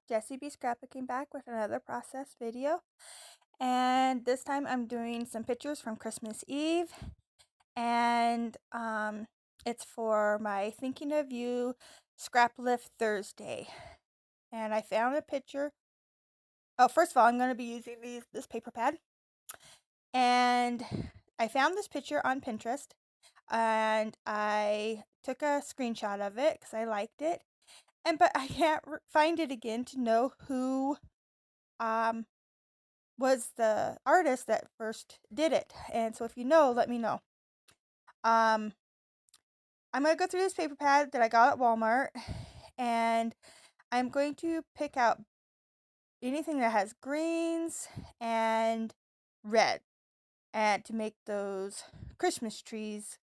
Jessie B. Scrapping back with another process video. And this time I'm doing some pictures from Christmas Eve. And it's for my Thinking of You Scraplift Thursday. And I found a picture. Oh, first of all, I'm going to be using this paper pad. And I found this picture on Pinterest. And I took a screenshot of it because I liked it. But I can't find it again to know who um was the artist that first did it. And so if you know, let me know. Um, I'm going to go through this paper pad that I got at Walmart, and I'm going to pick out anything that has greens and red, and to make those Christmas trees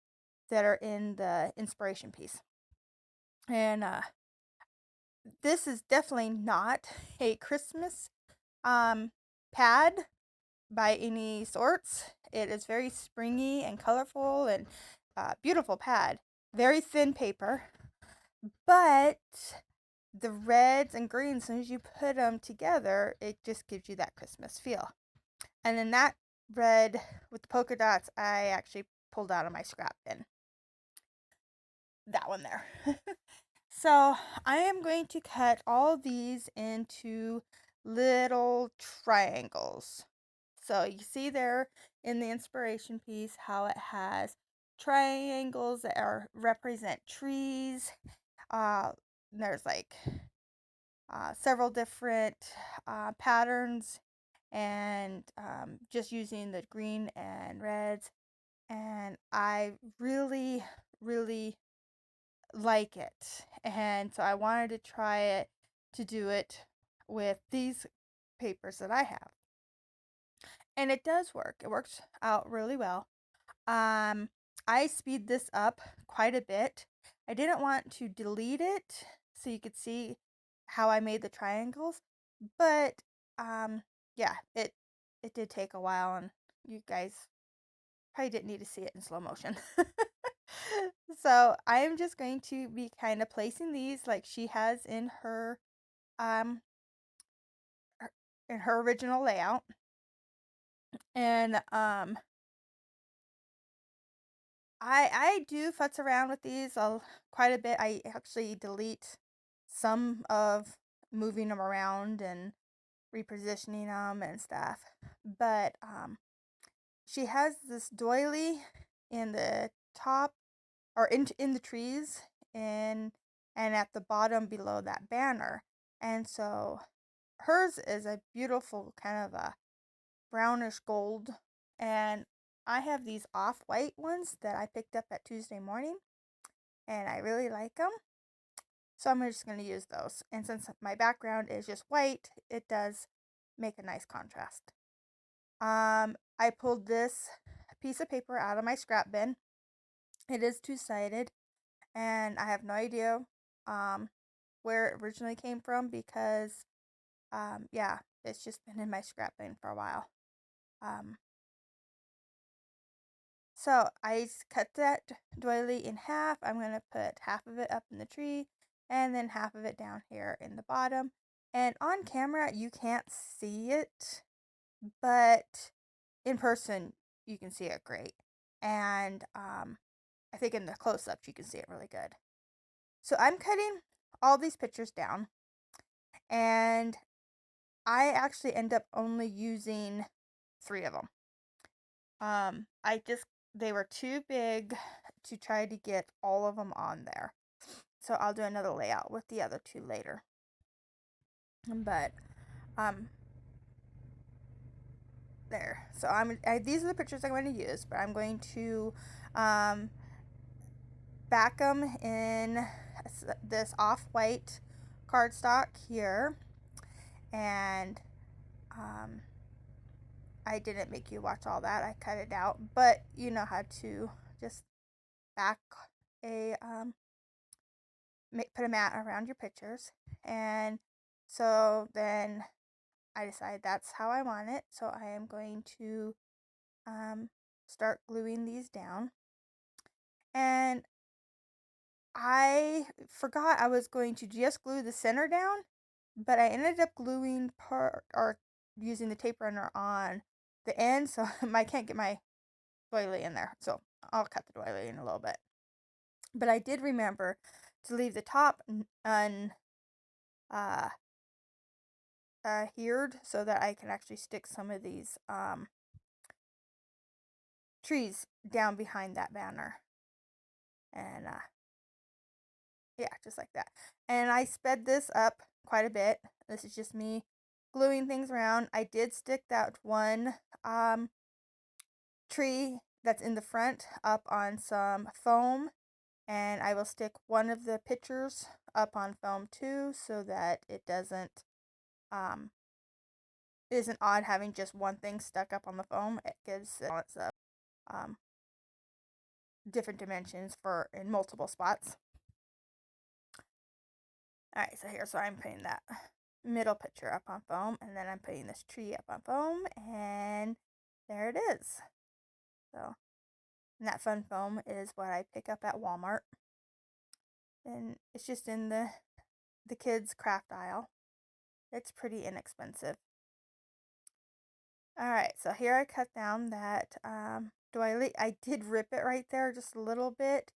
that are in the inspiration piece. And this is definitely not a Christmas pad by any sorts. It is very springy and colorful and beautiful pad. Very thin paper, but the reds and greens, as soon as you put them together, it just gives you that Christmas feel. And then that red with the polka dots, I actually pulled out of my scrap bin. That one there. So I am going to cut all these into little triangles. So you see there in the inspiration piece how it has triangles that represent trees. There's like several different patterns, and just using the green and reds. And I really, really like it. And so I wanted to try it to do it with these papers that I have. And it does work. It works out really well. I speed this up quite a bit. I didn't want to delete it so you could see how I made the triangles, but yeah, it did take a while, and you guys probably didn't need to see it in slow motion. So I am just going to be kind of placing these like she has in her um in her original layout. And I do futz around with these quite a bit. I actually delete some of moving them around and repositioning them and stuff. But she has this doily in the top, or in the trees, and at the bottom below that banner. And so hers is a beautiful kind of a brownish gold, and I have these off-white ones that I picked up at Tuesday morning, and I really like them. So I'm just going to use those. And since my background is just white, it does make a nice contrast. I pulled this piece of paper out of my scrap bin. It is two-sided, and I have no idea where it originally came from because, yeah, it's just been in my scrap bin for a while. So I cut that doily in half. I'm going to put half of it up in the tree and then half of it down here in the bottom. And on camera, you can't see it, but in person, you can see it great. And I think in the close-ups, you can see it really good. So I'm cutting all these pictures down, and I actually end up only using 3 of them. They were too big to try to get all of them on there. So I'll do another layout with the other 2 later. But there. So these are the pictures I'm going to use, but I'm going to back them in this off-white cardstock here. And I didn't make you watch all that. I cut it out, but you know how to just back a put a mat around your pictures. And so then I decided that's how I want it. So I am going to start gluing these down. And I forgot I was going to just glue the center down, but I ended up gluing part or using the tape runner on the end, so I can't get my doily in there. So I'll cut the doily in a little bit. But I did remember to leave the top uh, adhered so that I can actually stick some of these trees down behind that banner. And yeah, just like that. And I sped this up quite a bit. This is just me gluing things around. I did stick that one tree that's in the front up on some foam, and I will stick one of the pictures up on foam too, so that it isn't odd having just one thing stuck up on the foam. It gives it lots of different dimensions for in multiple spots. Alright, so I'm putting that middle picture up on foam, and then I'm putting this tree up on foam, and there it is. So, and that fun foam is what I pick up at Walmart, and it's just in the kids craft aisle. It's pretty inexpensive. Alright, so here I cut down that doily. I did rip it right there just a little bit,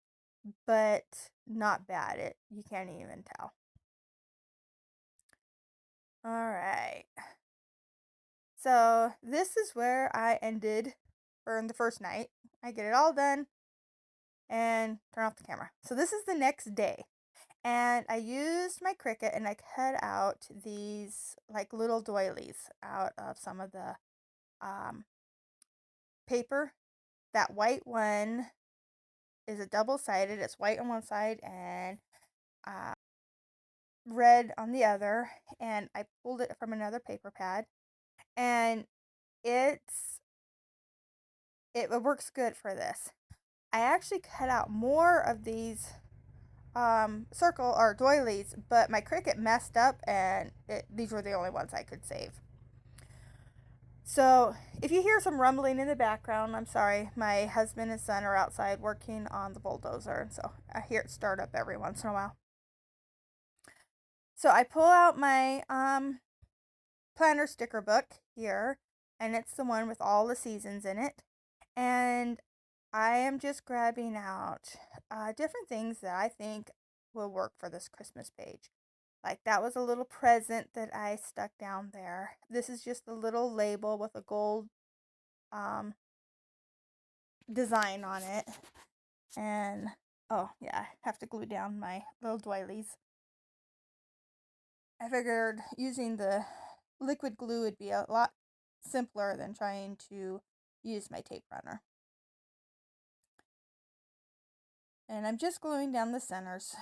but not bad. You can't even tell. Alright. So this is where I ended for the first night. I get it all done and turn off the camera. So this is the next day. And I used my Cricut and I cut out these like little doilies out of some of the paper. That white one is a double-sided. It's white on one side and red on the other. And I pulled it from another paper pad. And it works good for this. I actually cut out more of these circle or doilies, but my Cricut messed up and these were the only ones I could save. So if you hear some rumbling in the background, I'm sorry. My husband and son are outside working on the bulldozer, and so I hear it start up every once in a while. So I pull out my planner sticker book here, and it's the one with all the seasons in it. And I am just grabbing out different things that I think will work for this Christmas page. Like that was a little present that I stuck down there. This is just a little label with a gold design on it. And oh yeah, I have to glue down my little doilies. I figured using the liquid glue would be a lot simpler than trying to use my tape runner. And I'm just gluing down the centers.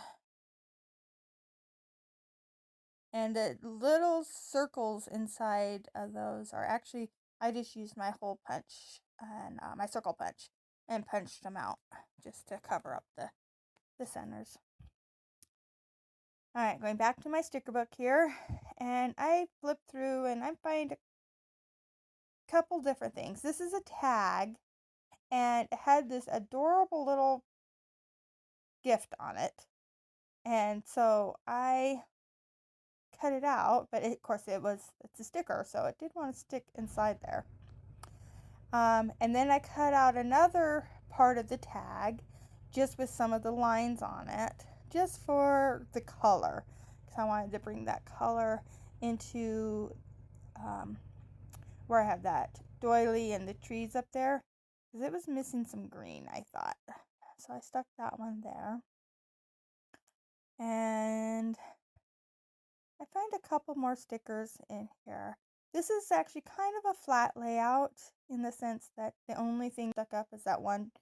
And the little circles inside of those are actually, I just used my hole punch and my circle punch and punched them out just to cover up the centers. Alright, going back to my sticker book here, and I flip through and I find a couple different things. This is a tag, and it had this adorable little gift on it. And so I cut it out, but of course it's a sticker, so it did want to stick inside there. And then I cut out another part of the tag just with some of the lines on it, just for the color, because I wanted to bring that color into where I have that doily and the trees up there, because it was missing some green, I thought. So I stuck that one there. And I found a couple more stickers in here. This is actually kind of a flat layout in the sense that the only thing stuck up is that one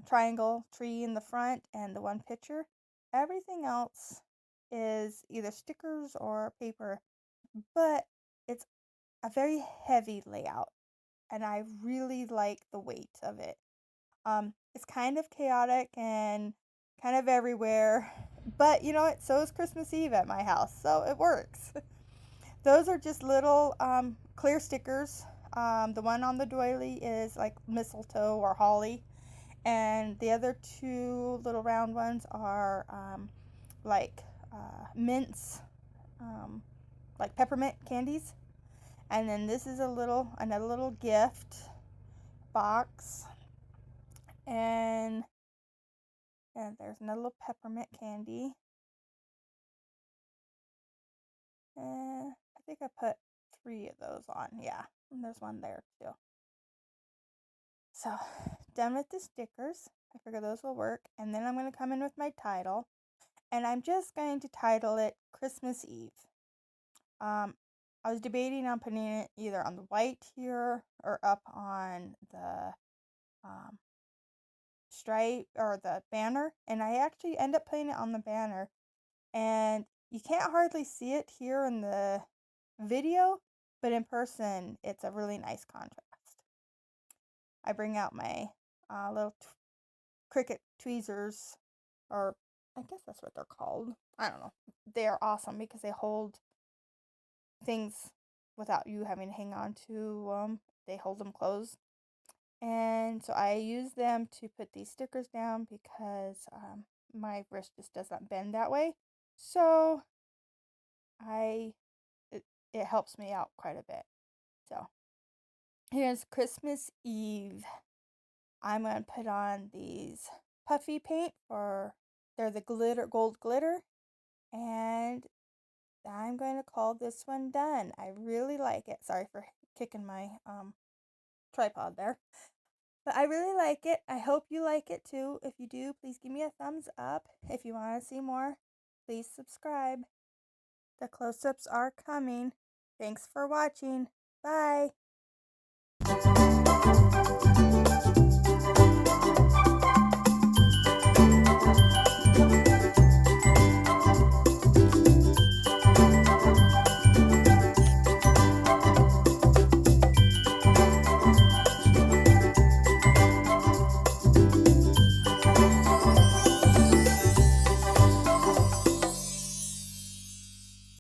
triangle tree in the front and the one picture. Everything else is either stickers or paper, but it's a very heavy layout, and I really like the weight of it. It's kind of chaotic and kind of everywhere, but you know what? So is Christmas Eve at my house, so it works. Those are just little clear stickers. The one on the doily is like mistletoe or holly, and the other two little round ones are like mints, like peppermint candies. And then this is another little gift box. And there's another little peppermint candy. And I think I put 3 of those on. Yeah, and there's one there too. So, done with the stickers. I figure those will work. And then I'm going to come in with my title. And I'm just going to title it Christmas Eve. I was debating on putting it either on the white here or up on the stripe or the banner. And I actually end up putting it on the banner. And you can't hardly see it here in the video, but in person, it's a really nice contrast. I bring out my little cricket tweezers, or I guess that's what they're called. I don't know. They're awesome because they hold things without you having to hang on to them. They hold them closed. And so I use them to put these stickers down because my wrist just doesn't bend that way. So it helps me out quite a bit. So here's Christmas Eve. I'm going to put on these puffy paint they're the gold glitter, and I'm going to call this one done. I really like it. Sorry for kicking my tripod there. But I really like it. I hope you like it too. If you do, please give me a thumbs up. If you want to see more, please subscribe. The close-ups are coming. Thanks for watching. Bye.